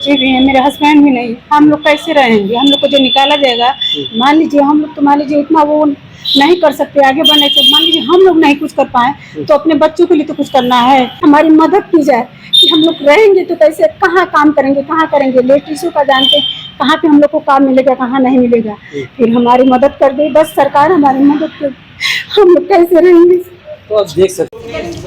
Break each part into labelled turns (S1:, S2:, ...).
S1: जी भी है, मेरे हस्बैंड भी नहीं, हम लोग कैसे रहेंगे? हम लोग को जो निकाला जाएगा, मान लीजिए हम लोग तो मान लीजिए इतना वो नहीं कर सकते आगे बढ़ने से, मान लीजिए हम लोग नहीं कुछ कर पाए तो अपने बच्चों के लिए तो कुछ करना है। हमारी मदद की जाए कि हम लोग रहेंगे तो कैसे, कहाँ काम करेंगे, कहाँ करेंगे? लेडीजों का जानते कहाँ पे हम लोग को काम मिलेगा, कहाँ नहीं मिलेगा। फिर हमारी मदद कर दे बस, सरकार हमारी मदद कर, हम लोग कैसे रहेंगे?
S2: तो आप देख सकते हैं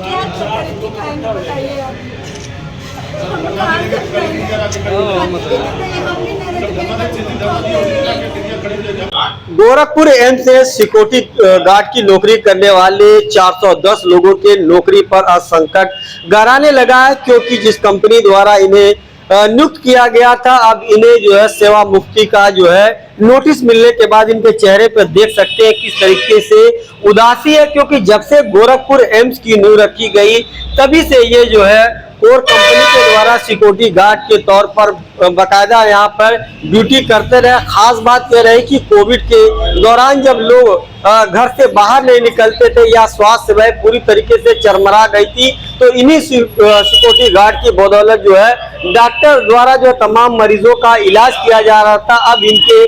S2: गोरखपुर एम्स से सिक्योरिटी गार्ड की नौकरी करने वाले 410 लोगों के नौकरी पर आज संकट गहराने लगा है, क्योंकि जिस कंपनी द्वारा इन्हें नियुक्त किया गया था, अब इन्हें जो है सेवा मुक्ति का जो है नोटिस मिलने के बाद इनके चेहरे पर देख सकते हैं किस तरीके से उदासी है। क्योंकि जब से गोरखपुर एम्स की नींव रखी गई तभी से ये जो है कोर कंपनी के द्वारा सिक्योरिटी गार्ड के तौर पर बाकायदा यहाँ पर ड्यूटी करते रहे। खास बात यह रही कि कोविड के दौरान जब लोग घर से बाहर नहीं निकलते थे या स्वास्थ्य सेवाएं पूरी तरीके से चरमरा गई थी, तो इन्हीं सिक्योरिटी गार्ड की बदौलत जो है डॉक्टर द्वारा जो तमाम मरीजों का इलाज किया जा रहा था। अब इनके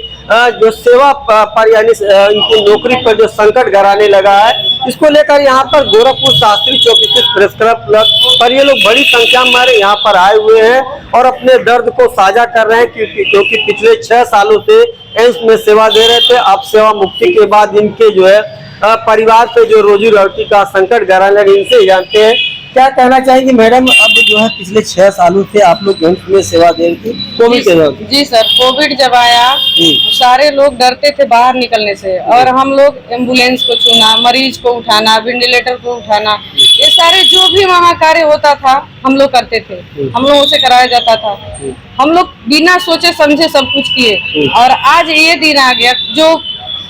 S2: जो सेवा पर यानी इनकी नौकरी पर जो संकट गहराने लगा है, इसको लेकर यहाँ पर गोरखपुर शास्त्री चौक स्थित प्रेस क्लब पर ये लोग बड़ी संख्या में यहाँ पर आए हुए हैं और अपने दर्द को साझा कर रहे हैं, क्योंकि पिछले 6 सालों से एम्स में सेवा दे रहे थे। अब सेवा मुक्ति के बाद इनके जो है परिवार पे जो रोजी रोटी का संकट गहराने लगे। इनसे जानते हैं क्या कहना चाहेंगे मैडम। अब जो है पिछले 6 सालों से आप लोग एम्स में सेवा दे रही थी कोविड के दौरान।
S3: जी सर, कोविड जब आया तो सारे लोग डरते थे बाहर निकलने से, और हम लोग एम्बुलेंस को छूना, मरीज को उठाना, वेंटिलेटर को उठाना, ये सारे जो भी वहाँ कार्य होता था हम लोग करते थे, हम लोगों से कराया जाता था। हम लोग बिना सोचे समझे सब कुछ किए, और आज ये दिन आ गया जो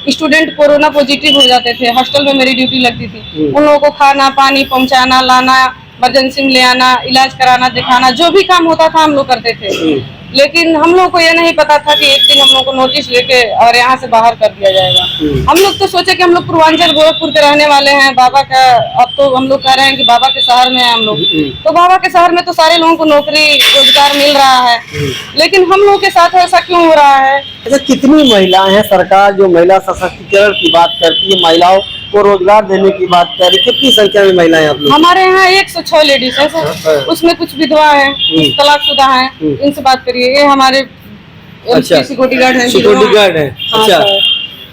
S3: स्टूडेंट कोरोना पॉजिटिव हो जाते थे, हॉस्टल में मेरी ड्यूटी लगती थी, उन लोगों को खाना पानी पहुंचाना, लाना, इमरजेंसी में ले आना, इलाज कराना, दिखाना, जो भी काम होता था हम लोग करते थे। लेकिन हम लोग को ये नहीं पता था कि एक दिन हम लोग को नोटिस लेके और यहाँ से बाहर कर दिया जाएगा। हम लोग तो सोचे कि हम लोग पूर्वांचल गोरखपुर के रहने वाले हैं, बाबा का, अब तो हम लोग कह रहे हैं कि बाबा के शहर में हैं हम लोग, तो बाबा के शहर में तो सारे लोगों को नौकरी रोजगार मिल रहा है, लेकिन हम लोग के साथ ऐसा क्यों हो रहा है?
S2: अच्छा, कितनी महिलाएं हैं? सरकार जो महिला सशक्तिकरण की बात करती है, महिलाओं को रोजगार देने की बात कर रही है, कितनी संख्या में महिलाएं आप लोग?
S3: हमारे यहाँ 106 लेडीज है सर, उसमें कुछ विधवा है, कुछ तलाकशुदा है, इनसे बात करिए। ये हमारे सिक्योरिटी गार्ड है।
S2: सिक्योरिटी गार्ड है। अच्छा,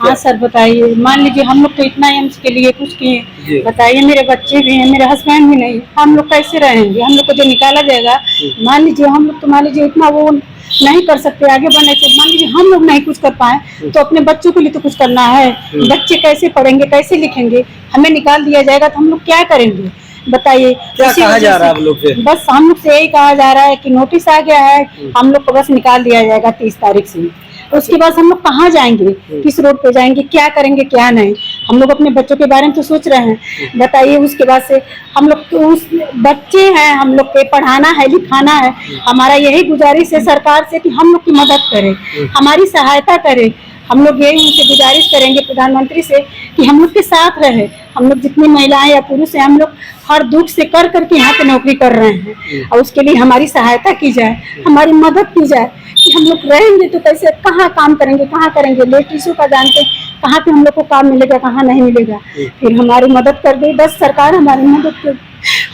S1: हाँ सर बताइए, मान लीजिए हम लोग तो इतना एम्स के लिए कुछ किए, बताइए मेरे बच्चे भी हैं, मेरे हस्बैंड भी नहीं, हम लोग कैसे रहेंगे? हम लोग को जो निकाला जाएगा, मान लीजिए हम लोग तो मान लीजिए इतना वो नहीं कर सकते आगे बढ़ने से, मान लीजिए हम लोग नहीं कुछ कर पाए तो अपने बच्चों के लिए तो कुछ करना है। बच्चे कैसे पढ़ेंगे, कैसे लिखेंगे? हमें निकाल दिया जाएगा तो हम लोग क्या करेंगे बताइए?
S2: क्या कहा जा रहा है आप लोग से?
S1: बस हम लोग से यही कहा जा रहा है कि नोटिस आ गया है, हम लोग को बस निकाल दिया जाएगा 30 तारीख से। उसके बाद हम लोग कहाँ जाएंगे, किस रोड पे जाएंगे, क्या करेंगे, क्या नहीं? हम लोग अपने बच्चों के बारे में तो सोच रहे हैं, बताइए। उसके बाद से हम लोग तो उस बच्चे हैं, हम लोग के पढ़ाना है, लिखाना है। हमारा यही गुजारिश है सरकार से कि हम लोग की मदद करे, हमारी सहायता करे। हम लोग यही उनसे गुजारिश करेंगे प्रधानमंत्री से कि हम लोग के साथ रहे। हम लोग जितनी महिलाएं या पुरुष हैं, हम लोग हर दुख से कर करके यहाँ पे नौकरी कर रहे हैं, और उसके लिए हमारी सहायता की जाए, हमारी मदद की जाए कि हम लोग रहेंगे तो कैसे, कहाँ काम करेंगे, कहाँ करेंगे? लेडीजों का जानते कहाँ पे हम लोग को काम मिलेगा, कहाँ नहीं मिलेगा। फिर हमारी मदद कर दे बस, सरकार हमारी मदद कर,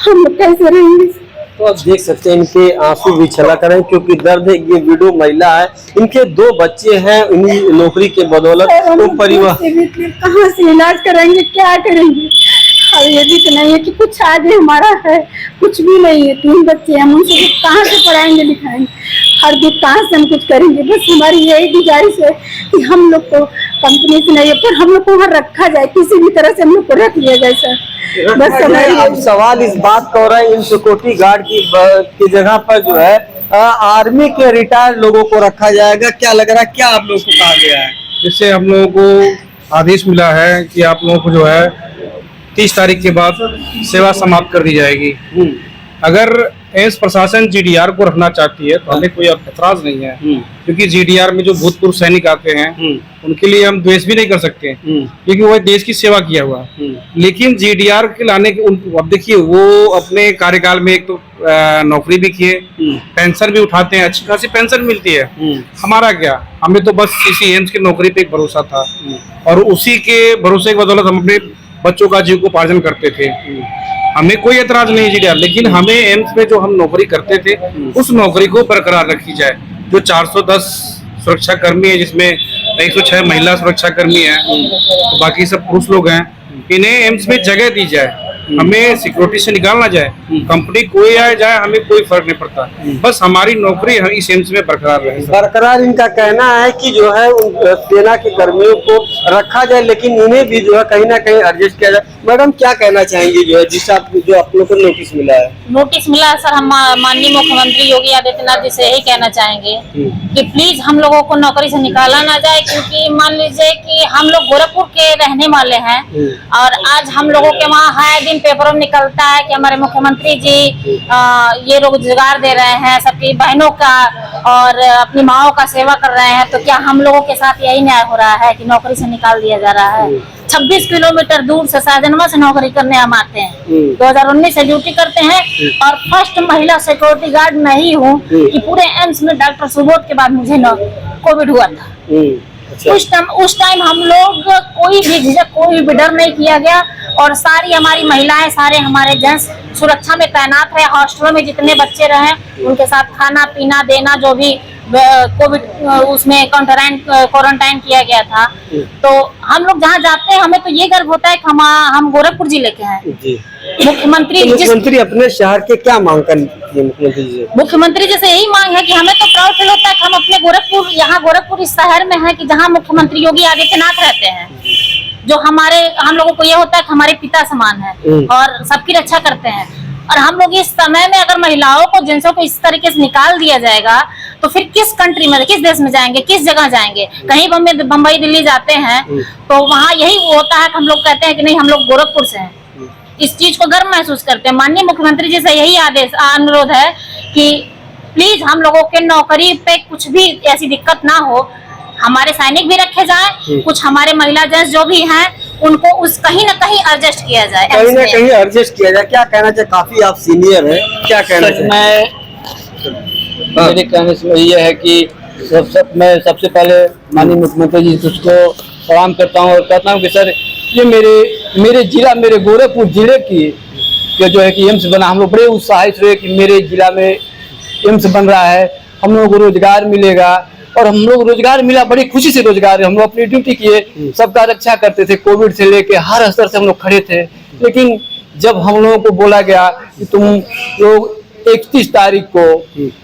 S1: हम लोग कैसे रहेंगे?
S2: तो आप देख सकते हैं इनके आंसू भी छला करें, क्योंकि दर्द है। ये विडो महिला है, इनके 2 बच्चे हैं, इन्हीं नौकरी के बदौलत तो परिवार
S1: कहाँ से इलाज कराएंगे, क्या करेंगे? और ये भी तो नहीं है कि कुछ आगे हमारा है, कुछ भी नहीं है। 3 बच्चे हैं, हम उनसे कहाँ से पढ़ाएंगे लिखाएंगे? हर दिन कहाँ से हम कुछ करेंगे? बस हमारी यही गुजारिश है कि हम लोग को कंपनी से नहीं है, पर हम लोग को वहाँ रखा जाए, किसी भी तरह से हम लोग को रख लिया जाए सर। बस
S2: अब सवाल इस बात का हो रहा है, इन सिक्योरिटी गार्ड की जगह पर जो है आर्मी के रिटायर्ड लोगों को रखा जाएगा। क्या लग रहा है, क्या आप लोगों को कहा गया है?
S4: इससे हम लोगों को आदेश मिला है कि आप लोगों को जो है 30 तारीख के बाद सेवा समाप्त कर दी जाएगी। अगर एम्स प्रशासन जीडीआर को रखना चाहती है तो हमें कोई एतराज नहीं है, क्योंकि जीडीआर में जो भूतपूर्व सैनिक आते हैं उनके लिए हम द्वेष भी नहीं कर सकते, क्योंकि वो देश की सेवा किया हुआ। लेकिन जीडीआर के लाने के अब देखिए, वो अपने कार्यकाल में एक तो नौकरी भी किए, पेंशन भी उठाते हैं, अच्छी खासी पेंशन मिलती है। हमारा क्या, हमें तो बस इसी एम्स की नौकरी पे एक भरोसा था और उसी के भरोसे की बदौलत हम अपने बच्चों का जीविकोपार्जन करते थे। हमें कोई एतराज नहीं जीडीआर, लेकिन हमें एम्स में जो हम नौकरी करते थे उस नौकरी को बरकरार रखी जाए। जो 410 सुरक्षा कर्मी है, जिसमें 106 महिला सुरक्षा कर्मी है, तो बाकी सब पुरुष लोग हैं, इन्हें एम्स में जगह दी जाए, हमें सिक्योरिटी से निकालना जाए। कंपनी कोई आए जाए, हमें कोई फर्क नहीं पड़ता, बस हमारी नौकरी इस एम्स में बरकरार रहे।
S2: बरकरार इनका कहना है कि जो है सेना के कर्मियों को रखा जाए, लेकिन इन्हें भी जो है कहीं ना कहीं एडजस्ट किया जाए। मैडम क्या कहना चाहेंगी जो है जिस जो आप लोगों को नोटिस मिला है?
S5: नोटिस मिला है सर, हम माननीय मुख्यमंत्री योगी आदित्यनाथ जी से यही कहना चाहेंगे कि प्लीज हम लोगों को नौकरी से निकाला ना जाए, क्योंकि मान लीजिए कि हम लोग गोरखपुर के रहने वाले हैं और आज हम लोगों के वहाँ हर दिन पेपरों में निकलता है कि हमारे मुख्यमंत्री जी ये रोजगार दे रहे हैं सबकी बहनों का और अपनी माओं का सेवा कर रहे हैं, तो क्या हम लोगों के साथ यही न्याय हो रहा है कि नौकरी से निकाल दिया जा रहा है? 26 किलोमीटर दूर से साजनवा से नौकरी करने हम आते हैं, 2019 से ड्यूटी करते हैं और फर्स्ट महिला सिक्योरिटी गार्ड मैं ही हूँ कि पूरे एम्स में डॉक्टर सुबोध के बाद मुझे कोविड हुआ था। उस टाइम हम लोग कोई भी झिझक, कोई भी डर नहीं किया गया और सारी हमारी महिलाएं, सारे हमारे जेंट्स सुरक्षा में तैनात है। हॉस्टलों में जितने बच्चे रहे उनके साथ खाना पीना देना, जो भी कोविड उसमें क्वारंटाइन किया गया था। तो हम लोग जहाँ जाते हैं हमें तो ये गर्व होता है कि हम गोरखपुर जिले के हैं। मुख्यमंत्री
S2: अपने शहर के क्या मांग कर
S5: मुख्यमंत्री जी से यही मांग है कि हमें तो प्राउड फील होता है कि हम अपने गोरखपुर इस शहर में है कि जहाँ मुख्यमंत्री योगी आदित्यनाथ रहते हैं, जो हम लोगों को ये होता है कि हमारे पिता समान है और सबकी रक्षा करते हैं। और हम लोग इस समय में अगर महिलाओं को, जेंट्सों को इस तरीके से निकाल दिया जाएगा तो फिर किस कंट्री में, किस देश में जाएंगे, किस जगह जाएंगे? कहीं बम्बई दिल्ली जाते हैं तो वहाँ यही होता है कि हम लोग कहते हैं कि नहीं हम लोग गोरखपुर से हैं, इस चीज को गर्व महसूस करते हैं। माननीय मुख्यमंत्री जी से यही अनुरोध है कि प्लीज हम लोगों के नौकरी पे कुछ भी ऐसी दिक्कत ना हो, हमारे सैनिक भी रखे जाएं, कुछ हमारे महिला जेंट्स जो भी हैं उनको उस कहीं ना कहीं एडजस्ट किया जाए,
S2: कहीं ना कहीं एडजस्ट किया जाए। क्या कहना चाहिए, काफी आप सीनियर हैं, क्या कहना चाहिए?
S6: मेरे कहने से ये है कि मैं सबसे पहले माननीय मुख्यमंत्री जी उसको प्रणाम करता हूँ और कहता हूँ कि सर ये मेरे जिला, मेरे गोरखपुर जिले की जो है कि एम्स बना, हम लोग बड़े उत्साहित हुए कि मेरे जिला में एम्स बन रहा है, हम लोगों को रोजगार मिलेगा और हम लोग रोजगार मिला, बड़ी खुशी से रोजगार है। हम लोग अपनी ड्यूटी किए, सबका रक्षा करते थे, कोविड से लेके हर स्तर से हम लोग खड़े थे। लेकिन जब हम लोगों को बोला गया कि तुम लोग 31 तारीख को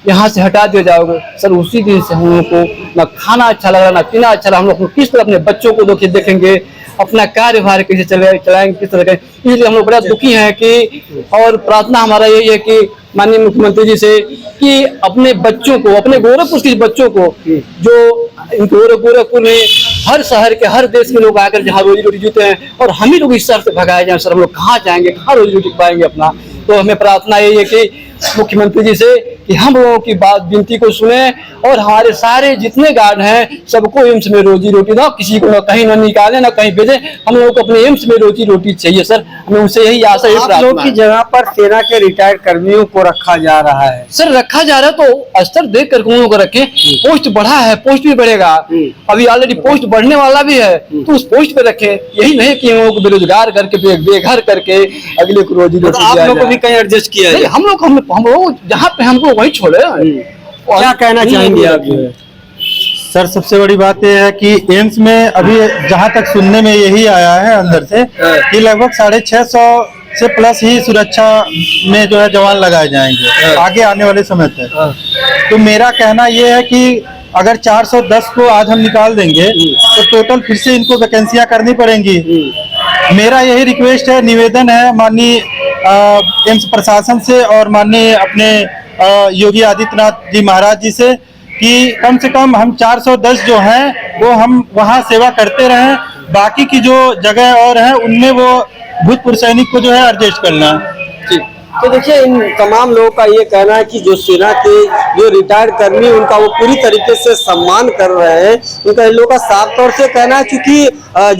S6: यहाँ से हटा दिए जाओगे, सर उसी दिन से हम लोगों को ना खाना अच्छा लगा, ना पीना अच्छा लगा। हम लोग किस तरह अपने बच्चों को देखेंगे, अपना कार्यभार कैसे चलाएंगे, किस तरह का, इसलिए हम लोग बड़ा दुखी हैं कि, और प्रार्थना हमारा यही है कि माननीय मुख्यमंत्री जी से कि अपने बच्चों को, अपने गोरखपुर के बच्चों को, जो गोरखपुर में हर शहर के, हर देश के लोग आकर जहाँ रोजी रोटी जीते हैं और हम ही लोग इस शहर से भगाए जाए, सर हम लोग कहाँ जाएंगे, कहाँ रोजी रोटी पाएंगे अपना? तो हमें प्रार्थना यही है कि मुख्यमंत्री जी से कि हम लोगों की बात, विनती को सुने और हमारे सारे जितने गार्ड हैं सबको एम्स में रोजी रोटी दो, किसी को कहीं ना निकाले ना कहीं भेजे, हम लोगों को अपने एम्स में रोजी रोटी चाहिए। सर हमें उनसे यही आशा है।
S2: आप लोग की जगह पर सेना के रिटायर्ड कर्मियों को रखा जा रहा है।
S6: सर रखा जा रहा है तो स्तर देख कर उन लोगों को रखें, पोस्ट बढ़ा है, पोस्ट भी बढ़ेगा, अभी ऑलरेडी पोस्ट बढ़ने वाला भी है, तो उस पोस्ट पे रखें। यही नहीं कि हम लोग बेरोजगार करके, बेघर करके अगले को रोजी रोटी,
S2: आप लोग को भी कहीं एडजस्ट किया है?
S6: हम लोग जहाँ पे हमको वही छोड़े।
S2: क्या कहना चाहेंगे आप?
S7: सर सबसे बड़ी बात यह है कि एम्स में अभी जहां तक सुनने में यही आया है अंदर से कि लगभग 650 से प्लस ही सुरक्षा में जो है जवान लगाए जाएंगे आगे आने वाले समय तक। तो मेरा कहना यह है कि अगर 410 को आज हम निकाल देंगे तो टोटल फिर से इनको वैकेंसियां करनी पड़ेंगी। मेरा यही रिक्वेस्ट है, निवेदन है माननीय एम्स प्रशासन से और माननीय अपने योगी आदित्यनाथ जी महाराज जी से कि कम से कम हम 410 जो हैं वो हम वहाँ सेवा करते रहें, बाकी की जो जगह और है उनमें वो भूतपूर्व सैनिक को जो है एडजस्ट करना।
S2: तो देखिए इन तमाम लोगों का ये कहना है कि जो सेना के जो रिटायर्ड कर्मी उनका वो पूरी तरीके से सम्मान कर रहे हैं। उनका इन लोगों का साफ तौर से कहना है क्योंकि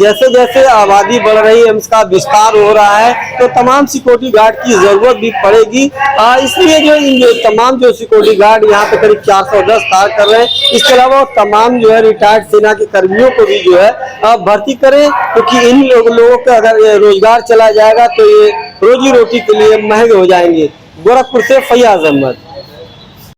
S2: जैसे जैसे आबादी बढ़ रही है, एम्स का विस्तार हो रहा है, तो तमाम सिक्योरिटी गार्ड की जरूरत भी पड़ेगी। इसलिए जो इन तमाम जो सिक्योरिटी गार्ड यहाँ पे करीब 410 कार्य कर रहे हैं। इसके अलावा तमाम जो है रिटायर्ड सेना के कर्मियों को भी जो है भर्ती करें, क्योंकि इन लोगों का अगर रोजगार चला जाएगा तो ये रोजी रोटी के लिए महंगे हो जाएंगे। गोरखपुर से फैयाज अहमद।